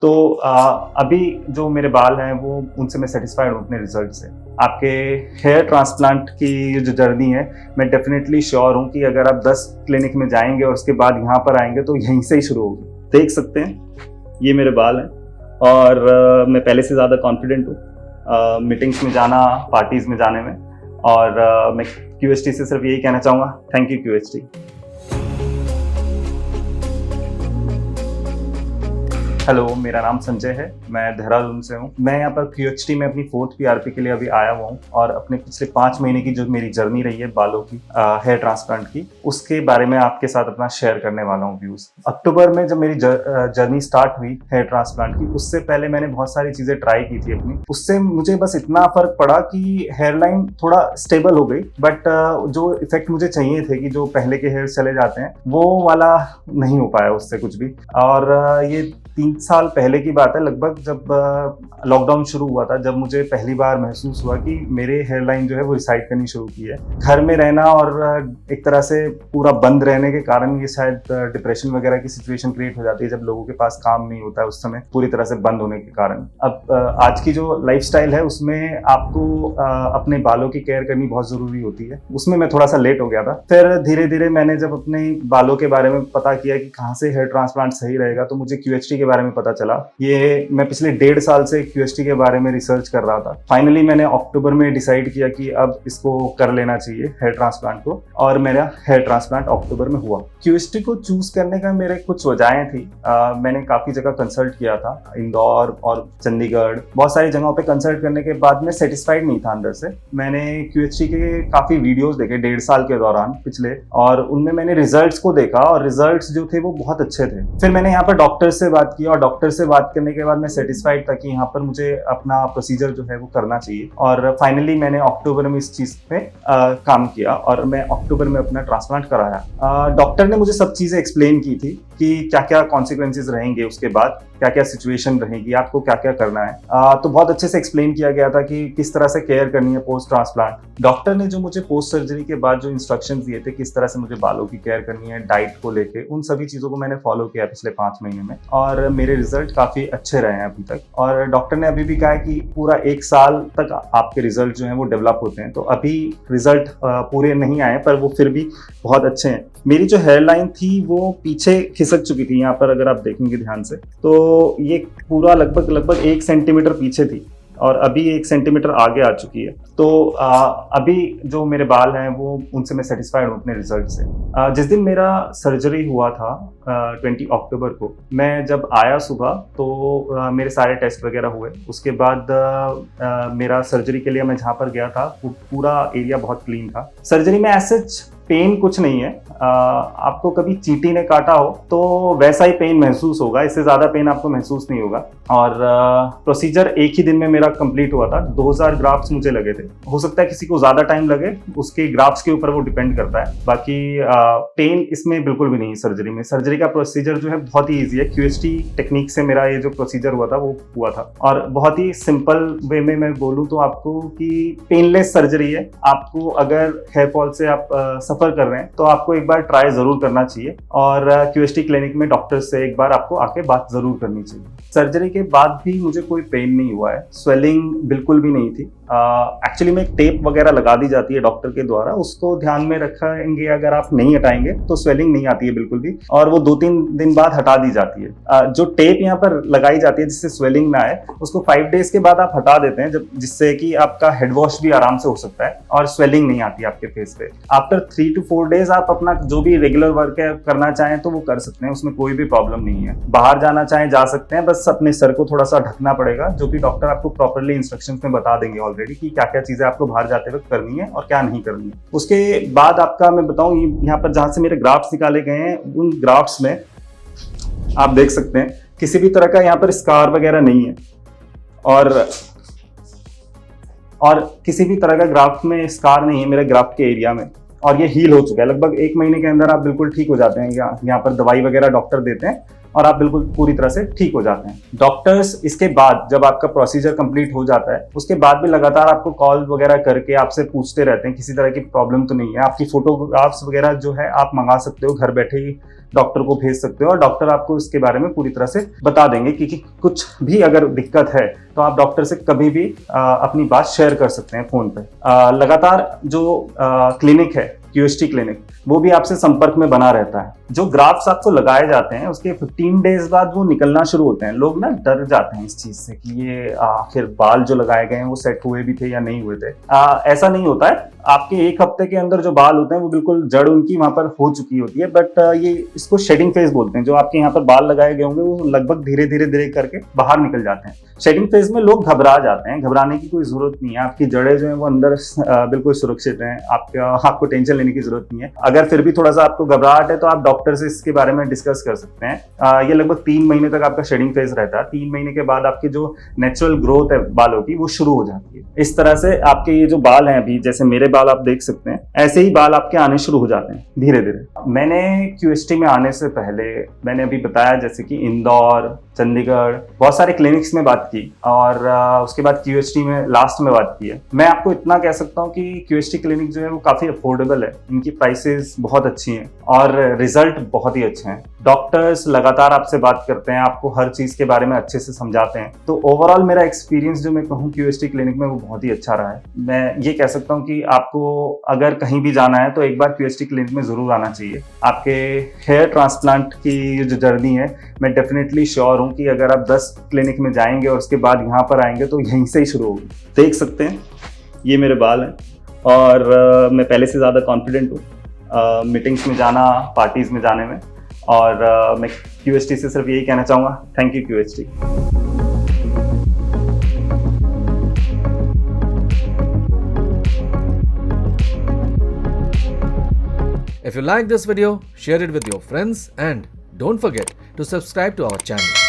तो अभी जो मेरे बाल हैं वो उनसे मैं सेटिस्फाइड हूँ अपने रिजल्ट से। आपके हेयर ट्रांसप्लांट की जो जर्नी है, मैं डेफिनेटली श्योर हूँ कि अगर आप 10 क्लिनिक में जाएंगे और उसके बाद यहाँ पर आएंगे तो यहीं से ही शुरू होगी। देख सकते हैं ये मेरे बाल हैं और मैं पहले से ज़्यादा कॉन्फिडेंट हूँ मीटिंग्स में जाना, पार्टीज में जाने में। और मैं QHT से सिर्फ यही कहना चाहूँगा, थैंक यू QHT। हेलो, मेरा नाम संजय है, मैं देहरादून से हूँ। मैं यहाँ पर QHT में अपनी 4th PRP के लिए अभी आया हुआ हूँ और अपने पिछले 5 महीने की जो मेरी जर्नी रही है बालों की, हेयर ट्रांसप्लांट की, उसके बारे में आपके साथ अपना शेयर करने वाला हूँ व्यूज। अक्टूबर में जब मेरी जर्नी स्टार्ट हुई हेयर ट्रांसप्लांट की, उससे पहले मैंने बहुत सारी चीजें ट्राई की थी अपनी। उससे मुझे बस इतना फर्क पड़ा कि हेयर लाइन थोड़ा स्टेबल हो गई, बट जो इफेक्ट मुझे चाहिए थे कि जो पहले के हेयर चले जाते हैं वो वाला नहीं हो पाया उससे कुछ भी। और ये 3 साल पहले की बात है लगभग, जब लॉकडाउन शुरू हुआ था, जब मुझे पहली बार महसूस हुआ कि मेरे हेयर लाइन जो है वो रिसाइड करनी शुरू की है। घर में रहना और एक तरह से पूरा बंद रहने के कारण ये शायद डिप्रेशन वगैरह की सिचुएशन क्रिएट हो जाती है जब लोगों के पास काम नहीं होता है उस समय, पूरी तरह से बंद होने के कारण। अब आज की जो लाइफस्टाइल है उसमें आपको अपने बालों की केयर करनी बहुत जरूरी होती है। उसमें मैं थोड़ा सा लेट हो गया था। फिर धीरे धीरे मैंने जब अपने बालों के बारे में पता किया कि कहाँ से हेयर ट्रांसप्लांट सही रहेगा, तो मुझे QHT के बारे में पता चला। ये मैं पिछले 1.5 साल से QHT के बारे में रिसर्च कर रहा था। फाइनली मैंने अक्टूबर में डिसाइड किया कि अब इसको कर लेना चाहिए हेयर ट्रांसप्लांट को, और मेरा हेयर ट्रांसप्लांट अक्टूबर में हुआ। QHT को चूज करने का मेरे कुछ वजहें थी। मैंने काफी जगह कंसल्ट किया था, इंदौर और चंडीगढ़, बहुत सारी जगहों पे कंसल्ट करने के बाद मैं सेटिस्फाइड नहीं था अंदर से। मैंने QHT के काफी वीडियोस देखे 1.5 साल के दौरान पिछले, और उनमें मैंने रिजल्ट्स को देखा और रिजल्ट्स जो थे वो बहुत अच्छे थे। फिर मैंने यहाँ पर डॉक्टर से बात की और डॉक्टर से बात करने के बाद मैं सेटिस्फाइड था कि यहाँ पर मुझे अपना प्रोसीजर जो है वो करना चाहिए। और फाइनली मैंने अक्टूबर में इस चीज पे काम किया और मैं अक्टूबर में अपना ट्रांसप्लांट कराया। डॉक्टर ने मुझे सब चीजें एक्सप्लेन की थी कि क्या क्या कॉन्सिक्वेंसेज रहेंगे, उसके बाद क्या क्या सिचुएशन रहेगी, आपको क्या क्या करना है। तो बहुत अच्छे से एक्सप्लेन किया गया था कि किस तरह से केयर करनी है पोस्ट ट्रांसप्लांट। डॉक्टर ने जो मुझे पोस्ट सर्जरी के बाद जो इंस्ट्रक्शंस दिए थे, किस तरह से मुझे बालों की केयर करनी है, डाइट को लेके, उन सभी चीजों को मैंने फॉलो किया पिछले 5 महीने में, और मेरे रिजल्ट काफी अच्छे रहे हैं अभी तक। और डॉक्टर ने अभी भी कहा है कि पूरा 1 साल तक आपके रिजल्ट जो है वो डेवलप होते हैं। तो अभी रिजल्ट पूरे नहीं आए पर वो फिर भी बहुत अच्छे हैं। मेरी जो हेयर लाइन थी वो पीछे खिसक चुकी थी, यहाँ पर अगर आप देखेंगे ध्यान से तो ये पूरा लगभग 1 सेंटीमीटर पीछे थी और अभी 1 सेंटीमीटर आगे आ चुकी है। तो अभी जो मेरे बाल हैं वो उनसे मैं सेटिस्फाइड हूँ अपने रिजल्ट से। जिस दिन मेरा सर्जरी हुआ था 20 अक्टूबर को, मैं जब आया सुबह तो मेरे सारे टेस्ट वगैरह हुए। उसके बाद मेरा सर्जरी के लिए मैं जहाँ पर गया था पूरा एरिया बहुत क्लीन था। सर्जरी में ऐसे पेन कुछ नहीं है। आपको कभी चींटी ने काटा हो तो वैसा ही पेन महसूस होगा, इससे ज्यादा पेन आपको महसूस नहीं होगा। और प्रोसीजर एक ही दिन में मेरा कंप्लीट हुआ था। 2000 ग्राफ्स मुझे लगे थे। हो सकता है किसी को ज्यादा टाइम लगे, उसके ग्राफ्स के ऊपर वो डिपेंड करता है। बाकी पेन इसमें बिल्कुल भी नहीं है सर्जरी में। सर्जरी का प्रोसीजर जो है बहुत ही ईजी है। QHT टेक्निक से मेरा ये जो प्रोसीजर हुआ था वो हुआ था, और बहुत ही सिंपल वे में मैं बोलूँ तो आपको कि पेनलेस सर्जरी है। आपको अगर हेयर फॉल से आप सफर कर रहे हैं तो आपको एक बार ट्राई जरूर करना चाहिए, और QHT क्लिनिक में डॉक्टर से एक बार आपको आके बात जरूर करनी चाहिए। सर्जरी के बाद भी मुझे कोई पेन नहीं हुआ है, स्वेलिंग बिल्कुल भी नहीं थी। एक्चुअली में एक टेप वगैरह लगा दी जाती है डॉक्टर के द्वारा, उसको ध्यान में रखेंगे अगर आप नहीं हटाएंगे तो स्वेलिंग नहीं आती है बिल्कुल भी, और वो 2-3 दिन बाद हटा दी जाती है। जो टेप यहाँ पर लगाई जाती है जिससे स्वेलिंग ना आए, उसको 5 डेज के बाद आप हटा देते हैं, जिससे कि आपका हेड वॉश भी आराम से हो सकता है और स्वेलिंग नहीं आती आपके फेस पे। आफ्टर 3 to 4 डेज आप अपना जो भी रेगुलर वर्क करना चाहें तो वो कर सकते हैं, उसमें कोई भी प्रॉब्लम नहीं है। बाहर जाना चाहें जा सकते हैं, बस अपने सर को थोड़ा सा ढकना पड़ेगा, जो कि डॉक्टर आपको प्रॉपरली इंस्ट्रक्शंस में बता देंगे ऑलरेडी कि क्या क्या चीजें आपको बाहर जाते वक्त करनी है और क्या नहीं करनी है। उसके बाद आपका मैं बताऊं, यहाँ पर जहां से मेरे ग्राफ्ट्स निकाले गए हैं, उन ग्राफ्ट्स में आप देख सकते हैं किसी भी तरह का यहाँ पर स्कार वगैरह नहीं है, और किसी भी तरह का ग्राफ्ट में स्कार नहीं है मेरे ग्राफ्ट के एरिया में, और ये हील हो चुका है। लगभग 1 महीने के अंदर आप बिल्कुल ठीक हो जाते हैं। यहाँ पर दवाई वगैरह डॉक्टर देते हैं और आप बिल्कुल पूरी तरह से ठीक हो जाते हैं। डॉक्टर्स इसके बाद जब आपका प्रोसीजर कंप्लीट हो जाता है उसके बाद भी लगातार आपको कॉल वगैरह करके आपसे पूछते रहते हैं किसी तरह की प्रॉब्लम तो नहीं है। आपकी फोटोग्राफ्स वगैरह जो है आप मंगा सकते हो, घर बैठे ही डॉक्टर को भेज सकते हो और डॉक्टर आपको इसके बारे में पूरी तरह से बता देंगे कि कुछ भी अगर दिक्कत है तो आप डॉक्टर से कभी भी अपनी बात शेयर कर सकते हैं फोन पे। लगातार जो क्लिनिक है QST क्लिनिक वो भी आपसे संपर्क में बना रहता है। जो ग्राफ्स आपको लगाए जाते हैं उसके 15 डेज बाद वो निकलना शुरू होते हैं। लोग ना डर जाते हैं इस चीज से कि ये आखिर बाल जो लगाए गए हैं वो सेट हुए भी थे या नहीं हुए थे। ऐसा नहीं होता है। आपके एक हफ्ते के अंदर जो बाल होते हैं वो बिल्कुल जड़ उनकी वहां पर हो चुकी होती है, बट ये इसको शेडिंग फेज बोलते हैं। जो आपके यहाँ पर बाल लगाए गए होंगे वो लगभग धीरे धीरे करके बाहर निकल जाते हैं। शेडिंग फेज में लोग घबरा जाते हैं, घबराने की कोई जरूरत नहीं है। आपकी जड़ें जो है वो अंदर बिल्कुल सुरक्षित हैं, आपको टेंशन लेने की जरूरत नहीं है। अगर फिर भी थोड़ा सा आपको घबराहट है तो आप डॉक्टर से इसके बारे में डिस्कस कर सकते हैं। ये लगभग 3 महीने तक आपका शेडिंग फेज रहता है। 3 महीने के बाद आपकी जो नेचुरल ग्रोथ है बालों की वो शुरू हो जाती है। इस तरह से आपके ये जो बाल हैं अभी, जैसे मेरे बाल आप देख सकते हैं, ऐसे ही बाल आपके आने शुरू हो जाते हैं धीरे धीरे। मैंने QST में आने से पहले मैंने अभी बताया जैसे कि इंदौर, चंडीगढ़, बहुत सारे क्लिनिक्स में बात की और उसके बाद QST में लास्ट में बात की है। मैं आपको इतना कह सकता हूँ कि QST क्लिनिक जो है वो काफी अफोर्डेबल है, इनकी प्राइसेस बहुत अच्छी हैं और रिजल्ट बहुत ही अच्छे हैं। डॉक्टर्स लगातार आपसे बात करते हैं, आपको हर चीज के बारे में अच्छे से समझाते हैं। तो ओवरऑल मेरा एक्सपीरियंस जो मैं कहूँ QST क्लिनिक में वो बहुत ही अच्छा रहा है। मैं ये कह सकता हूँ कि आपको अगर कहीं भी जाना है तो एक बार QST क्लिनिक में जरूर आना चाहिए। आपके हेयर ट्रांसप्लांट की जो जर्नी है, मैं डेफिनेटली श्योर हूँ कि अगर आप 10 क्लिनिक में जाएंगे और उसके बाद यहाँ पर आएंगे तो यहीं से ही शुरू होगी। देख सकते हैं ये मेरे बाल हैं और मैं पहले से ज़्यादा कॉन्फिडेंट हूँ मीटिंग्स में जाना, पार्टीज में जाने में। और मैं QST से सिर्फ यही कहना चाहूँगा, thank you QST। If you like this video, share it with your friends and don't forget to subscribe to our channel.